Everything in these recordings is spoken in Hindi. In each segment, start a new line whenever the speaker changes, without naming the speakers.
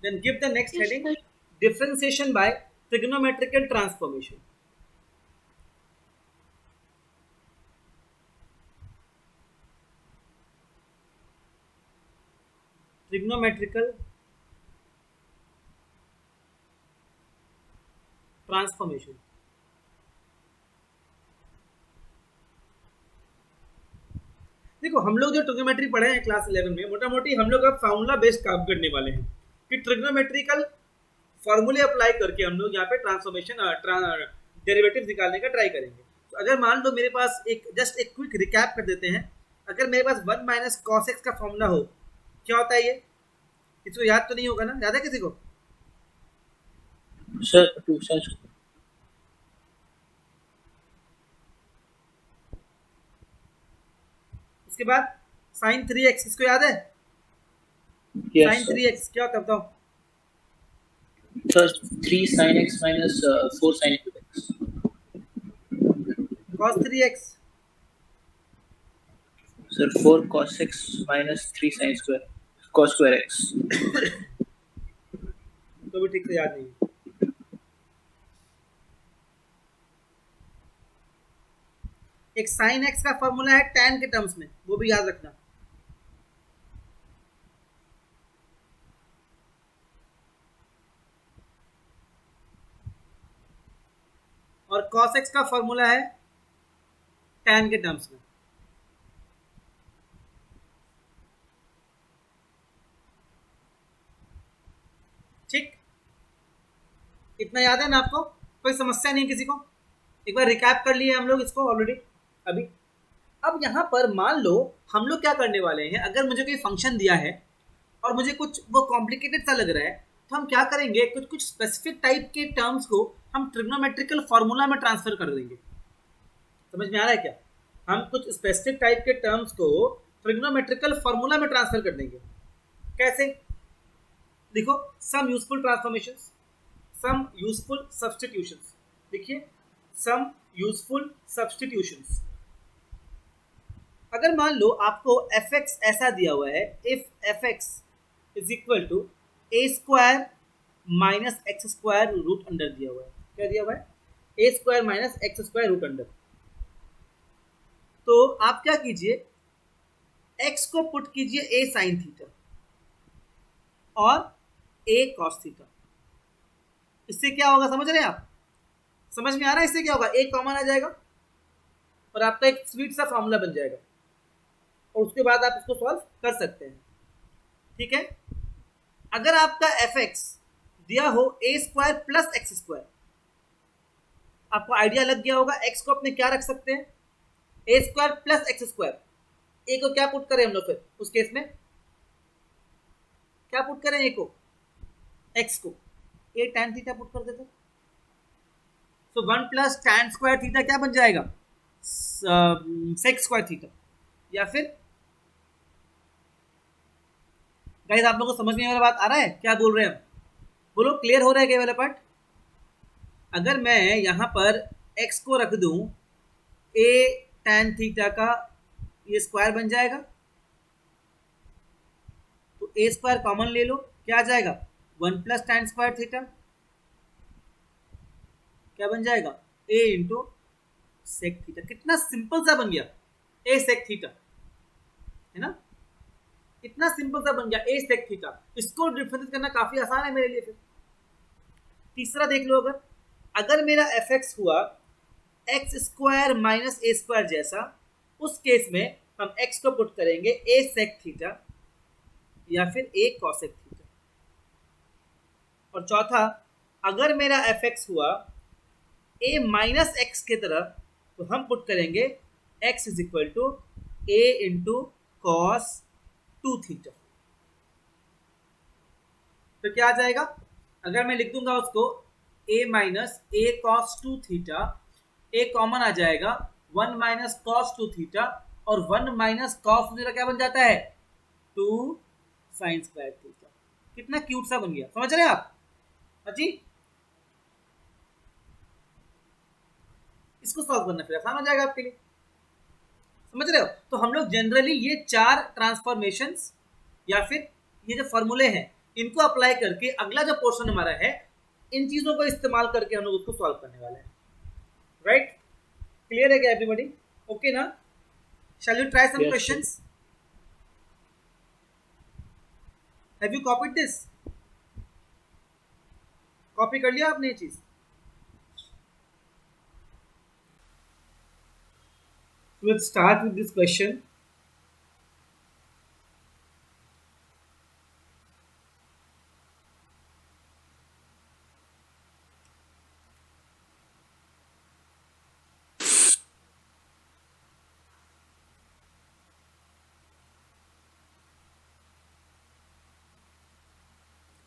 Then give the next
Yes,
heading,
sir.
differentiation by trigonometrical transformation. Trigonometrical transformation. देखो हम लोग जो ट्रिग्नोमेट्री पढ़े हैं क्लास 11 में, मोटा मोटी हम लोग अब फार्मूला बेस्ड काम करने वाले हैं कि ट्रिग्नोमेट्रिकल फॉर्मूले अप्लाई करके हम लोग यहाँ पे ट्रांसफॉर्मेशन डेरिवेटिव निकालने का ट्राई करेंगे। तो अगर मान लो मेरे पास एक जस्ट एक क्विक रिकैप कर देते हैं, अगर मेरे पास 1 माइनस कॉस एक्स का फॉर्मूला हो, क्या होता है ये? किसी को याद तो नहीं होगा ना? याद है किसी को?
Sir, 2 sir.
उसके बाद साइन 3x, इसको याद है?
Yes,
sign
sir.
3x क्या होता है बताओ?
Sir, 3 sin x minus 4 sin x.
Cos 3x
Sir, 4 cos x minus 3 sin square. Cos square x.
तो भी ठीक से याद नहीं है। एक साइन x का फॉर्मूला है tan के टर्म्स में, वो भी याद रखना। और cos x का फॉर्मूला है tan के टर्म्स में। ठीक, इतना याद है ना आपको? कोई समस्या नहीं किसी को? एक बार रिकैप कर लिए हम लोग इसको ऑलरेडी अभी। अब यहाँ पर मान लो हम लोग क्या करने वाले हैं, अगर मुझे कोई फंक्शन दिया है और मुझे कुछ वो कॉम्प्लिकेटेड सा लग रहा है, तो हम क्या करेंगे, कुछ कुछ स्पेसिफिक टाइप के टर्म्स को हम ट्रिग्नोमेट्रिकल फॉर्मूला में ट्रांसफर कर देंगे। समझ में आ रहा है क्या? हम कुछ स्पेसिफिक टाइप के टर्म्स को ट्रिग्नोमेट्रिकल फॉर्मूला में ट्रांसफर कर देंगे। कैसे? देखो, some useful transformations, some useful substitutions. देखिए, सम यूजफुल सब्स्टिट्यूशंस। अगर मान लो आपको fx ऐसा दिया हुआ है, if fx is equal to a square minus x square root under दिया हुआ है। क्या दिया हुआ है? A square minus x square root under. तो आप क्या कीजिए, x को पुट कीजिए a साइन थीटा और a कॉस थीटा। इससे क्या होगा समझ रहे हैं आप? समझ में आ रहा है इससे क्या होगा? a कॉमन आ जाएगा और आपका एक स्वीट सा फॉर्मूला बन जाएगा और उसके बाद आप इसको सॉल्व कर सकते हैं। ठीक है, अगर आपका fx दिया हो a square plus X square, आपको आइडिया लग गया होगा x को अपने क्या रख सकते हैं, a square plus X square. a को क्या पुट करें हम लोग फिर उस केस में? क्या पुट करें a को? x को a tan थीटा पुट कर देते। तो 1 प्लस tan स्क्वायर थीटा क्या बन जाएगा? Sec square theta. या फिर गाइस आप लोगों को समझ में वाला बात आ रहा है? क्या बोल रहे हैं हम? बोलो, क्लियर हो रहा है क्या वाला पार्ट? अगर मैं यहाँ पर x को रख दूं a tan थीटा का, ये स्क्वायर बन जाएगा, तो a स्क्वायर कॉमन ले लो, क्या आ जाएगा? 1 प्लस tan स्क्वायर थीटा क्या बन जाएगा? a into sec theta. कितना सिंपल सा बन गया, a सेक थीटा, है ना? इतना सिंपल सा बन गया a सेक थीटा। इसको डिफरेंशिएट करना काफी आसान है मेरे लिए। फिर तीसरा देख लो, अगर मेरा fx हुआ एक्स स्क्वायर माइनस ए स्क्वायर जैसा, उस केस में हम x को पुट करेंगे a सेक थीटा या फिर a कॉसेक थीटा। और चौथा, अगर मेरा fx हुआ a माइनस एक्स की तरह, तो हम पुट करेंगे x is equal to a into cos 2 theta. तो क्या आ जाएगा? अगर मैं लिख दूंगा उसको a minus a cos 2 theta, a common आ जाएगा 1 माइनस कॉस 2 थीटा और 1 माइनस कॉस थीटा क्या बन जाता है? 2 साइन स्क्वायर थीटा। कितना क्यूट सा बन गया, समझ रहे हैं आप? जी, इसको सॉल्व करना फिर आसान हो जाएगा आपके लिए, समझ रहे हो? तो हम लोग जनरली ये 4 ट्रांसफॉर्मेशंस या फिर ये जो फॉर्मूले हैं, इनको अप्लाई करके अगला जो पोर्शन हमारा है, इन चीजों को इस्तेमाल करके हम लोग उसको सॉल्व करने वाले हैं. राइट? क्लियर है क्या एवरीबॉडी? ओके ना? Shall you try some
Yes,
questions? Have you copied this? Copy कर लिया आपने ये चीज? Let's start with this question.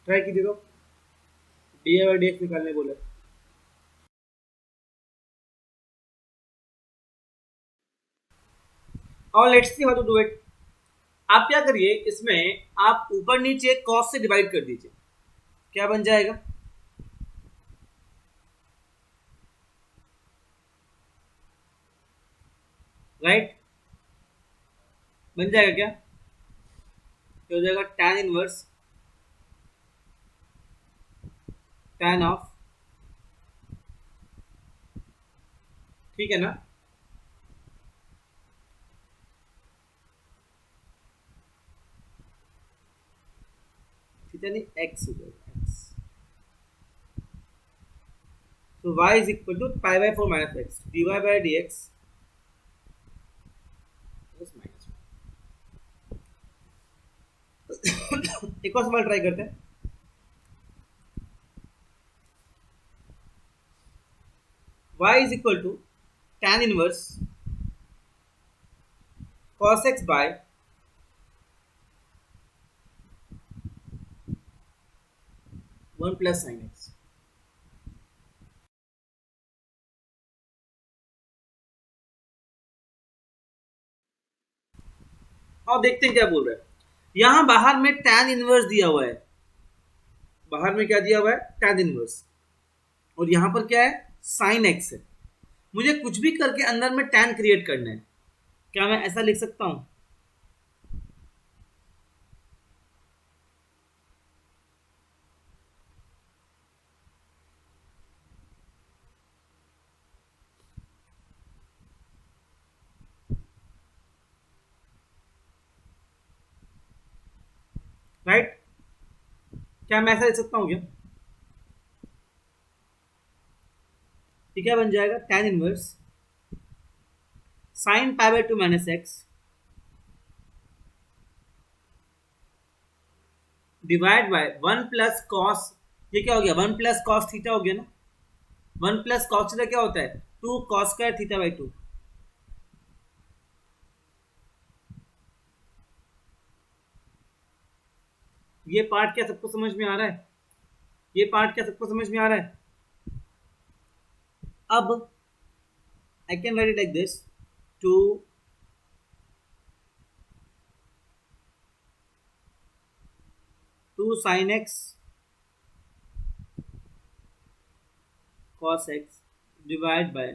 Try कीजिए तो डी बाई डी एक्स निकालने बोले. और let's see how to do it. आप क्या करिए, इसमें आप ऊपर नीचे कॉस से डिवाइड कर दीजिए. क्या बन जाएगा? राइट? बन जाएगा क्या? क्या हो जाएगा? tan इनवर्स tan ऑफ, ठीक है ना? थीटा नहीं, x हो जाएगा x. So y is equal to pi by 4 minus x dy by dx plus minus 1. एक और सवाल ट्राई करते हैं. y is equal to tan inverse cos x by 1 plus sin x. और देखते हैं क्या बोल रहा है. यहां बाहर में tan इनवर्स दिया हुआ है. बाहर में क्या दिया हुआ है? tan inverse. और यहां पर क्या है? sin x है. मुझे कुछ भी करके अंदर में tan क्रिएट करना है. क्या मैं ऐसा लिख सकता हूं? राइट? क्या मैं ऐसा लिख सकता हूं क्या? ठीक है, बन जाएगा tan inverse sin pi by 2 minus x divide by 1 plus cos. ये क्या हो गया? 1 प्लस cos थीटा हो गया ना. 1 प्लस cos थीटा क्या होता है? 2 cos स्क्वायर थीटा बाई 2. ये पार्ट क्या सबको समझ में आ रहा है? ये पार्ट क्या सबको समझ में आ रहा है? अब I can write it like this. 2 sin x cos x divide by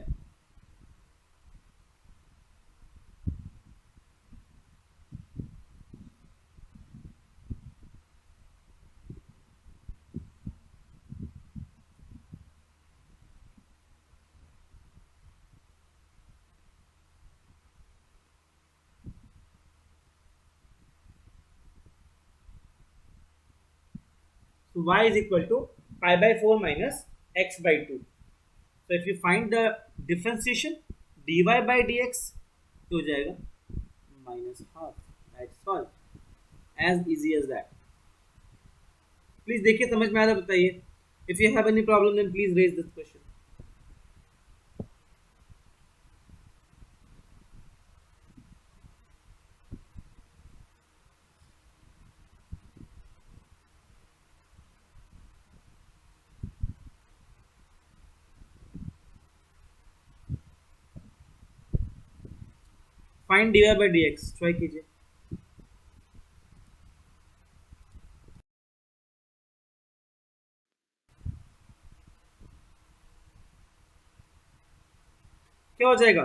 so y is equal to pi by 4 minus x by 2. So if you find the differentiation dy by dx तो हो जाएगा minus half. That's all. As easy as that. Please देखिए समझ में आया तो बताइए. If you have any problem then please raise this question. Find dy by dx. Try कीजिए. क्या हो जाएगा?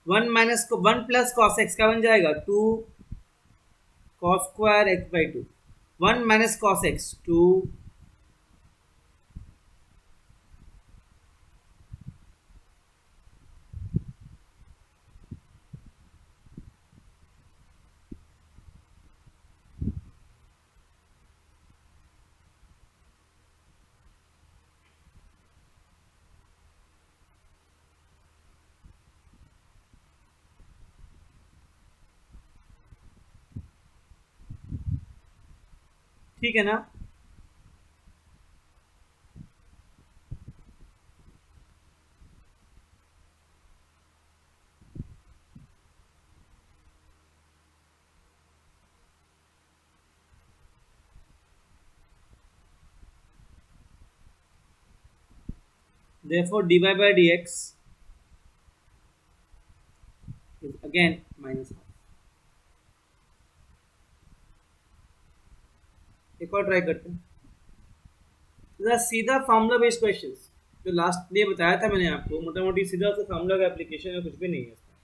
1 माइनस 1 प्लस cos x क्या बन जाएगा? 2 cos square x by 2. 1 minus cos x 2. ठीक है ना? Therefore dy by dx is again minus half. एक और ट्राई करते हैं, जरा सीधा फार्मूला बेस्ड क्वेश्चंस जो लास्ट डे बताया था मैंने आपको, मोटा मोटी सीधा सा फार्मूला का एप्लीकेशन है, कुछ भी नहीं है इसमें.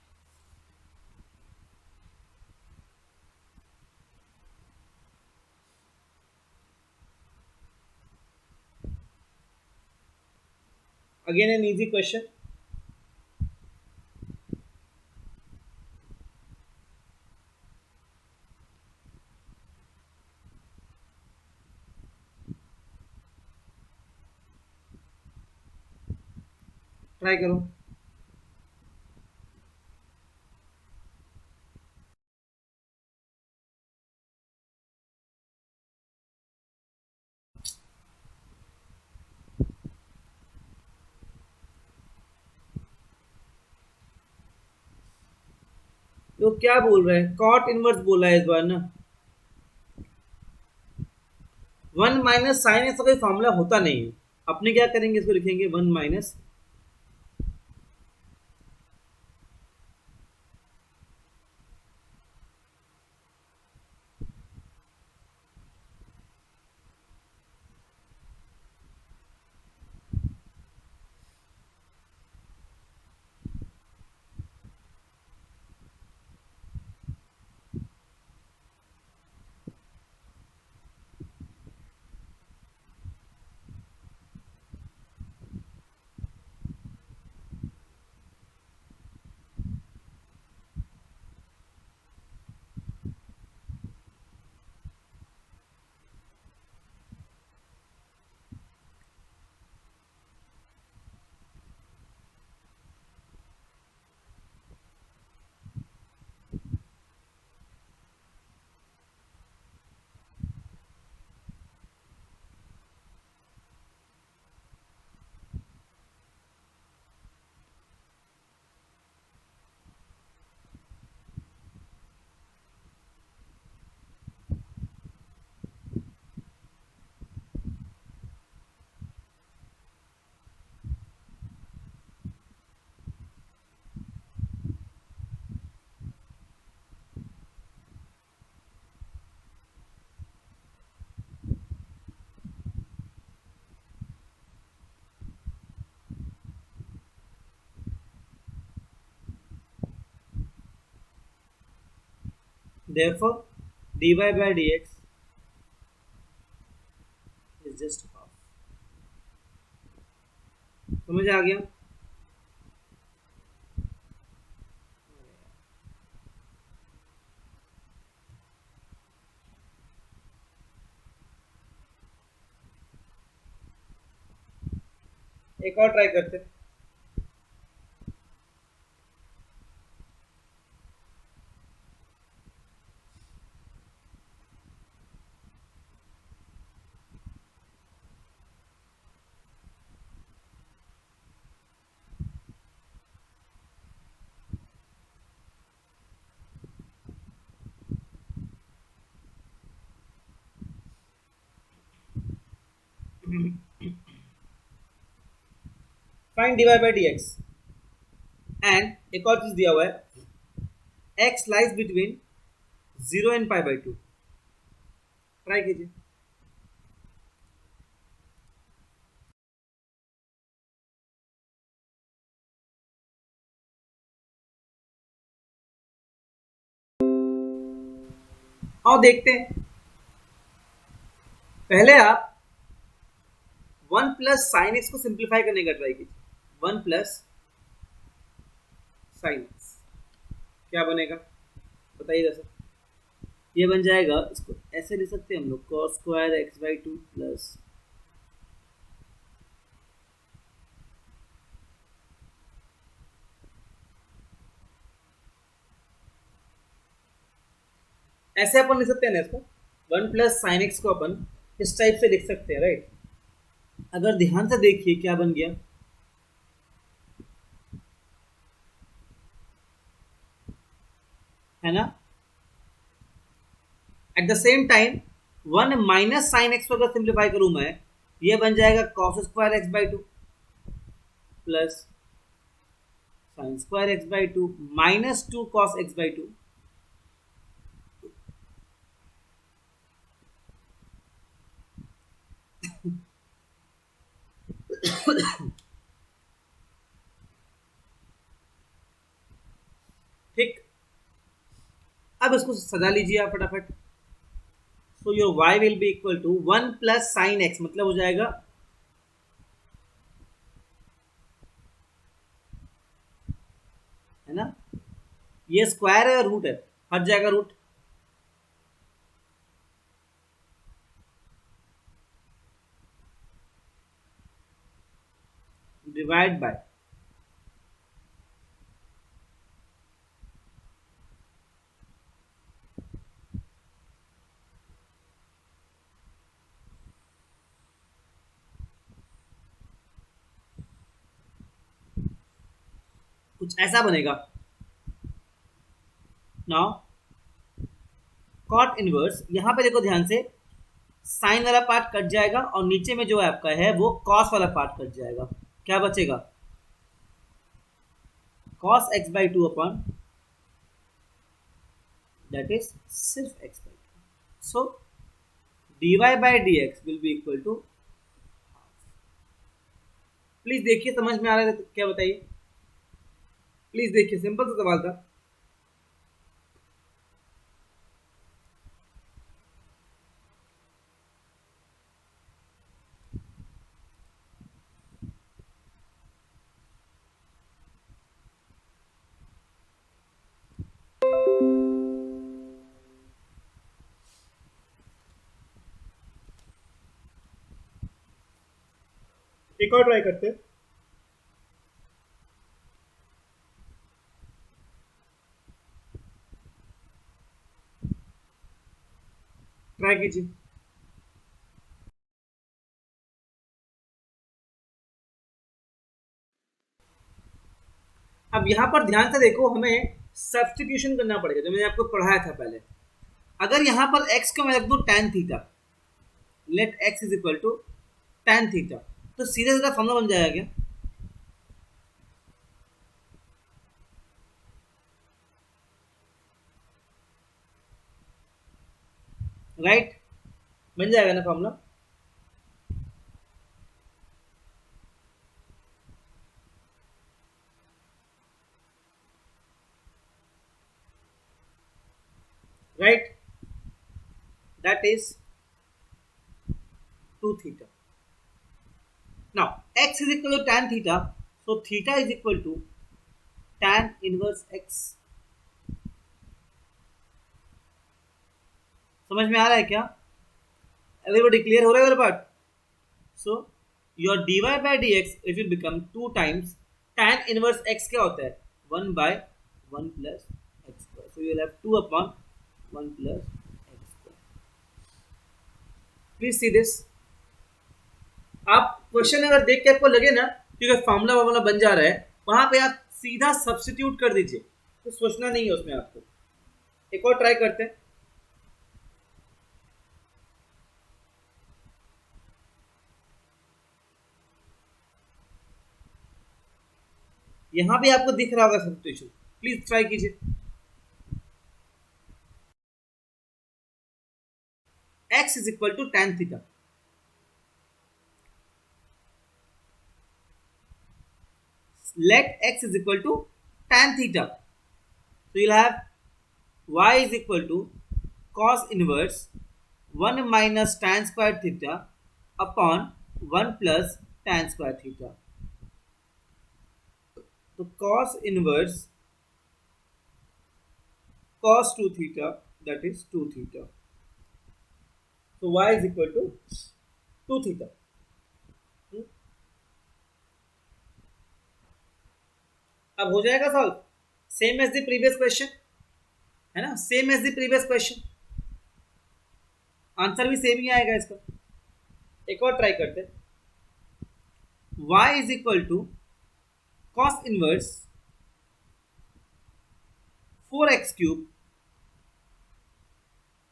Again an easy question. Try करो. तो क्या बोल रहे हैं, कॉट इनवर्स बोला है इस बार ना. 1 माइनस साइन ऐसा कोई फॉर्मूला होता नहीं है. अपने क्या करेंगे, इसको लिखेंगे 1 minus therefore dy by dx is just half. समझ आ गया? एक और ट्राई करते हैं. Find dy by dx and एक और चीज दिया हुआ है, x lies between 0 and pi by 2. Try कीजिए. और देखते हैं, पहले आप 1 प्लस साइन एक्स को सिंप्लीफाई करने का ट्राई कीजिए। 1 प्लस साइन एक्स क्या बनेगा बताइए सर। ये बन जाएगा, इसको ऐसे लिख सकते हैं हम लोग, cos square X by two plus ऐसे अपन लिख सकते हैं ना इसको। 1 प्लस साइन एक्स को अपन इस टाइप से लिख सकते हैं, राइट। अगर ध्यान से देखिए क्या बन गया, है ना। At the same time 1 minus sine X को अगर सिंप्लीफाई करूं मैं, ये बन जाएगा cos square X by two plus sine square X by two minus 2 cos x by two. ठीक, अब इसको सजा लीजिए आप फटाफट। So your y will be equal to 1 plus sine X, मतलब हो जाएगा है ना, ये स्क्वायर है और रूट है, हट जाएगा रूट, डिवाइड बाय कुछ ऐसा बनेगा। नाउ कॉट इनवर्स, यहां पे देखो ध्यान से, साइन वाला पार्ट कट जाएगा और नीचे में जो आपका है वो कॉस वाला पार्ट कट जाएगा। क्या बचेगा, cos x by two upon that is सिर्फ x by two. So dy by D x will be equal to, please देखिए समझ में आ रहा है तो क्या बताइए, प्लीज देखिए, सिंपल सा सवाल था। एक और ट्राई करते हैं। ट्राई कीजिए। अब यहाँ पर ध्यान से देखो, हमें सब्स्टिट्यूशन करना पड़ेगा जो मैंने आपको पढ़ाया था पहले। अगर यहाँ पर x को मैं रख दूँ tan theta, let x is equal to tan theta, तो सीधा सीधा फॉर्मूला बन जाएगा क्या, राइट, बन जाएगा ना formula. Right, that is 2 theta. Now x is equal to tan theta, so theta is equal to tan inverse x. समझ में आ रहा है क्या, एवरीबॉडी क्लियर हो रहा है वाला part. So your dy by dx it will become 2 times tan inverse x क्या होता है 1 by 1 plus x square, so you will have 2 upon 1 plus x square. Please see this. आप क्वेश्चन अगर देख के आपको लगे ना क्योंकि फॉर्मूला वार्मूला बन जा रहा है, वहां पे आप सीधा सब्स्टिट्यूट कर दीजिए, तो सोचना नहीं है उसमें आपको। एक और ट्राई करते हैं। यहां भी आपको दिख रहा होगा सब्स्टिट्यूशन, प्लीज ट्राई कीजिए। x is equal to tan theta, let x is equal to tan theta, so you'll have y is equal to cos inverse 1 minus tan square theta upon 1 plus tan square theta. तो cos inverse cos 2 theta, that is 2 theta. So y is equal to 2 theta. अब हो जाएगा solve, same as the previous question, है ना, same as the previous question, answer भी सेम ही आएगा इसका। एक और ट्राई करते हैं। y is equal to cos inverse 4x cube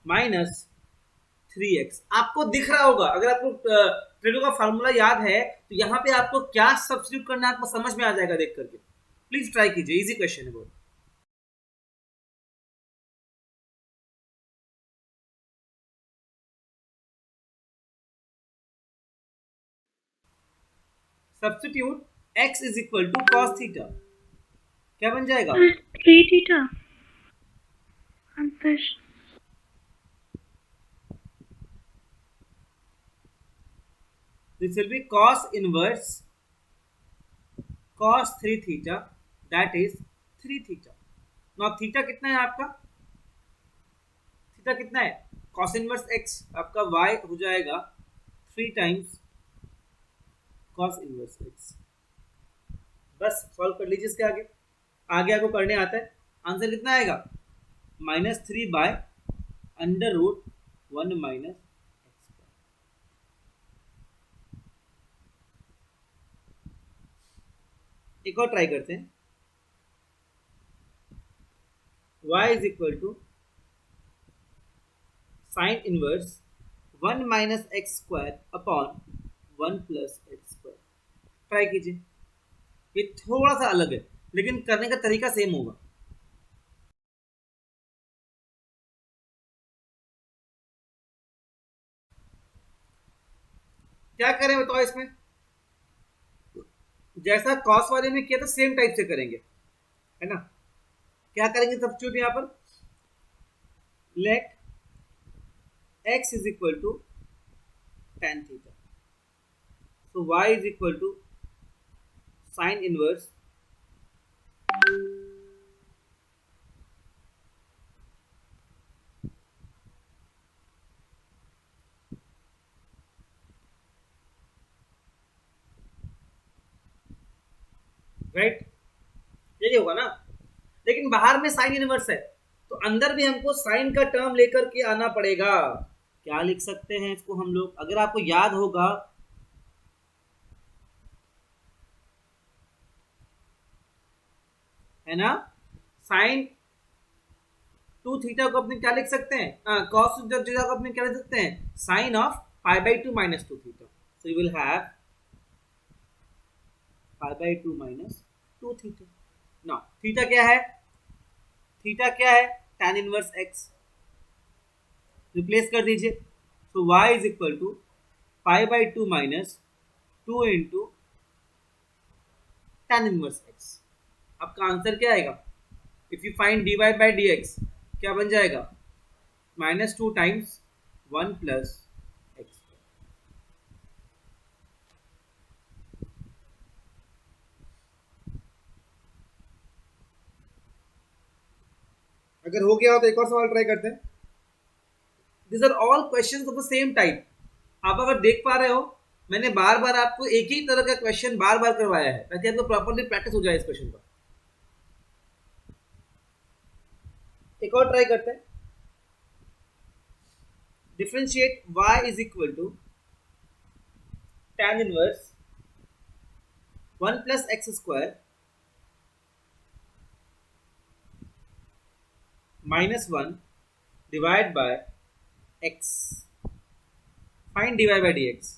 minus 3x। आपको दिख रहा होगा, अगर आपको ट्रेडो का फार्मूला याद है तो यहाँ पे आपको क्या सब्स्टिट्यूट करना है आपको समझ में आ जाएगा देख करके। प्लीज ट्राई कीजिए, इजी क्वेश्चन है बहुत। Substitute x is equal to cos theta, क्या बन जाएगा?
3 theta answer.
This will be cos inverse cos 3 theta, that is 3 theta. Now theta कितना है आपका? थीटा कितना है? cos इनवर्स x, आपका y हो जाएगा 3 टाइम्स cos इनवर्स x। बस सॉल्व कर लीजिए इसके आगे, आगे आपको करने आता है। आंसर कितना आएगा? -3 by under root 1 minus x। एक और ट्राई करते हैं। y is equal to sine inverse 1 minus x square upon 1 plus X square. Try कीजिए, ये थोड़ा सा अलग है लेकिन करने का तरीका सेम होगा। क्या करें बताओ इसमें? जैसा कॉस वाले में किया था सेम टाइप से करेंगे, है ना। क्या करेंगे सब्स्टिट्यूट यहाँ पर? Let x is equal to tan theta, so y is equal to sine inverse right, यही होगा ना। लेकिन बाहर में साइन इनवर्स है तो अंदर भी हमको साइन का टर्म लेकर के आना पड़ेगा। क्या लिख सकते हैं इसको हम लोग, अगर आपको याद होगा, है ना, साइन 2 थीटा को अपने क्या लिख सकते हैं? कॉस थीटा को अपने क्या लिख सकते हैं? Sine of pi by 2 minus 2 theta. So you will have pi by 2 minus 2 theta. Now theta क्या है? थीटा क्या है? tan इनवर्स x, रिप्लेस कर दीजिए। तो y is equal to pi by 2 minus 2 into tan inverse x। आपका आंसर क्या आएगा? If you find dy by dx क्या बन जाएगा? -2 टाइम्स 1 प्लस एक्स। अगर हो गया हो तो एक और सवाल ट्राई करते हैं। This are all questions of the same type. आप अगर देख पा रहे हो, मैंने बार बार आपको एक ही तरह का क्वेश्चन बार बार करवाया है ताकि आपको प्रॉपर्ली प्रैक्टिस हो जाए इस क्वेश्चन का। एक और ट्राई करते हैं। Differentiate y is equal to tan inverse 1 plus X square -1 divide by x। Find dy by dx।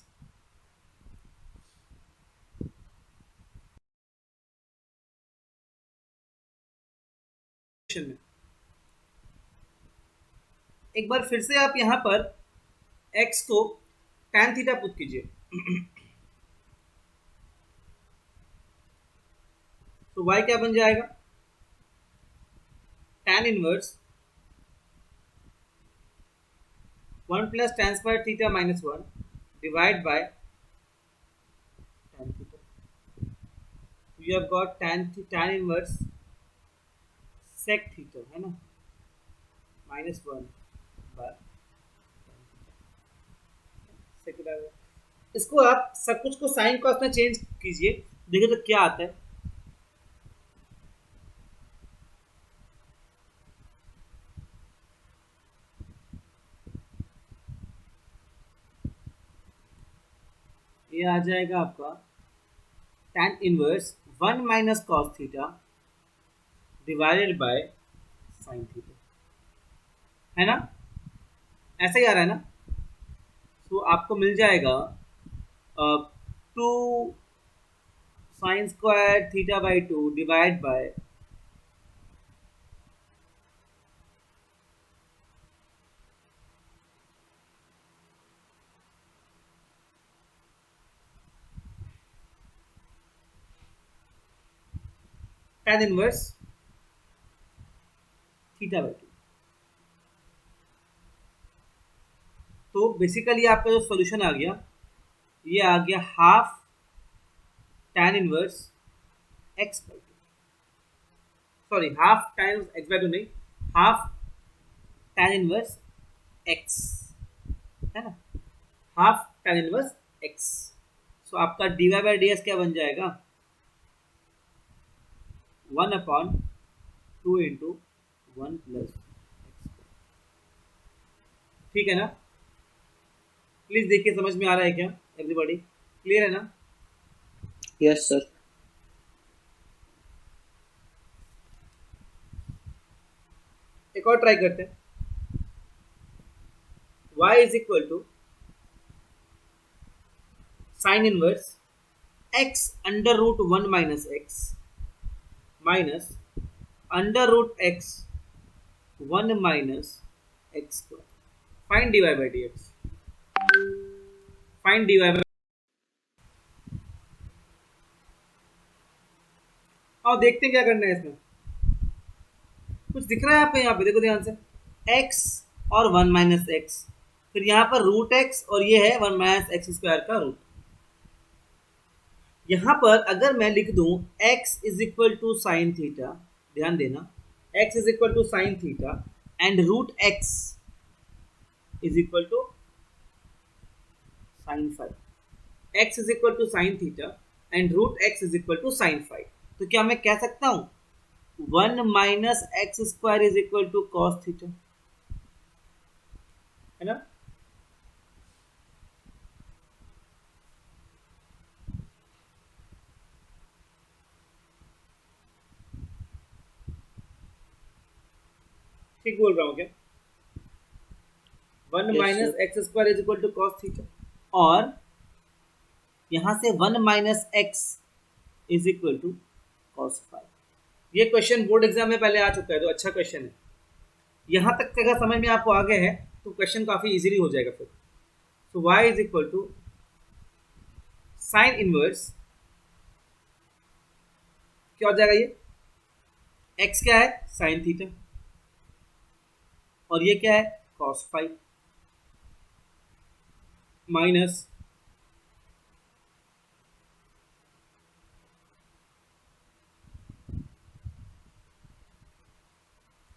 में एक बार फिर से आप यहां पर x को tan थीटा पुट कीजिए। तो y क्या बन जाएगा? tan inverse 1 plus tan square theta minus 1 divide by tan theta. You have got tan inverse sec theta है ना minus 1 by sec theta. इसको आप सब कुछ को साइन कॉस में चेंज कीजिए, देखिए तो क्या आता है. ये आ जाएगा आपका tan inverse 1 minus cos theta divided by sine theta, है ना, ऐसा ही आ रहा है ना. तो आपको मिल जाएगा 2 sine square theta by 2 divide by tan inverse theta by 2. तो बेसिकली आपका जो सॉल्यूशन आ गया, ये आ गया half tan inverse x by 2, sorry half tan x by 2 नहीं, हाफ tan इनवर्स x, है ना, हाफ tan इनवर्स x. सो आपका dy बाई डी क्या बन जाएगा 1/2 इंटू 1 प्लस x. ठीक है ना, प्लीज देखिए समझ में आ रहा है क्या एवरीबॉडी, क्लियर है ना.
Yes sir.
एक और ट्राई करते हैं. y is equal to sine inverse x under root 1 minus x minus under root x 1 minus x square. Find dy by dx. Find dy by. और देखते हैं क्या करना है इसमें. कुछ दिख रहा है आपको यहाँ पे, देखो ध्यान से, x और 1 माइनस एक्स, फिर यहाँ पर रूट x और ये है 1 माइनस एक्स स्क्वायर का रूट. यहाँ पर अगर मैं लिख दूं x is equal to sine theta, ध्यान देना, x is equal to sine theta and root x is equal to sine 5. x is equal to sine theta and root x is equal to sine 5. तो क्या मैं कह सकता हूं 1 minus x square is equal to cos theta, है ना. ठीक बोल रहा हूं क्या. 1
Yes,
minus
sir.
X square is equal to cos theta, और यहां से 1 minus X is equal to cos 5. ये क्वेश्चन बोर्ड एग्जाम में पहले आ चुका है, तो अच्छा क्वेश्चन है. यहां तक के अगर समझ में आपको आ गए हैं तो क्वेश्चन काफी इजीली हो जाएगा फिर. तो y is equal to sine inverse, क्या हो जाएगा ये, x क्या है साइन थीटा और ये क्या है कॉस 5 माइनस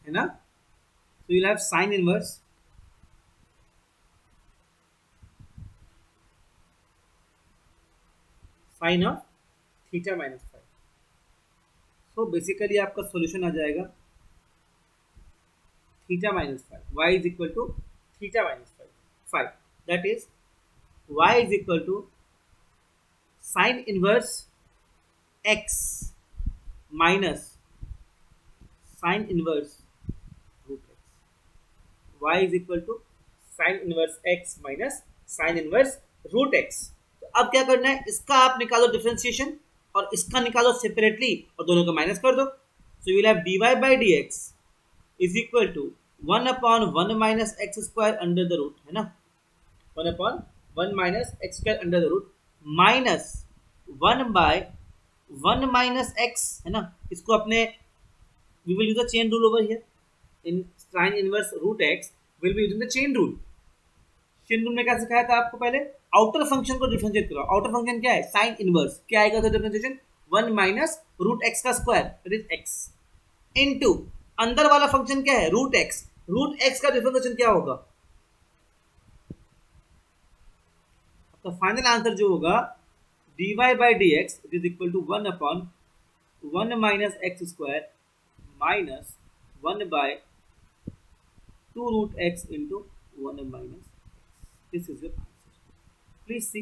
है ना. So you'll have sine inverse sine of theta minus 5. So basically आपका सॉल्यूशन आ जाएगा theta minus 5, y is equal to theta minus 5. That is y is equal to sine inverse x minus sine inverse root x. y is equal to sine inverse x minus sine inverse root x. तो अब क्या करना है, इसका आप निकालो डिफरेंशिएशन और इसका निकालो सेपरेटली और दोनों को माइनस कर दो. So you will have dy by dx is equal to 1/1 minus x square under the root, है ना, 1/1 minus x square under the root minus 1/1 minus x, है ना. इसको अपने we will use the chain rule over here. In sine inverse root x will be using the chain rule. Chain rule में क्या सिखाया था आपको पहले? आउटर फंक्शन को डिफरेंशिएट करो। आउटर फंक्शन क्या है? Sine inverse. क्या आएगा तो डिफरेंशिएशन? 1 माइनस रूट एक्स का square, that is x, into अंदर वाला फंक्शन क्या है? Root x. रूट एक्स का डिफरेंशिएशन क्या होगा? तो फाइनल आंसर जो होगा dy by dx it is equal to 1 upon 1 minus x square minus 1 by 2 root x into 1 minus x. This is your answer. Please C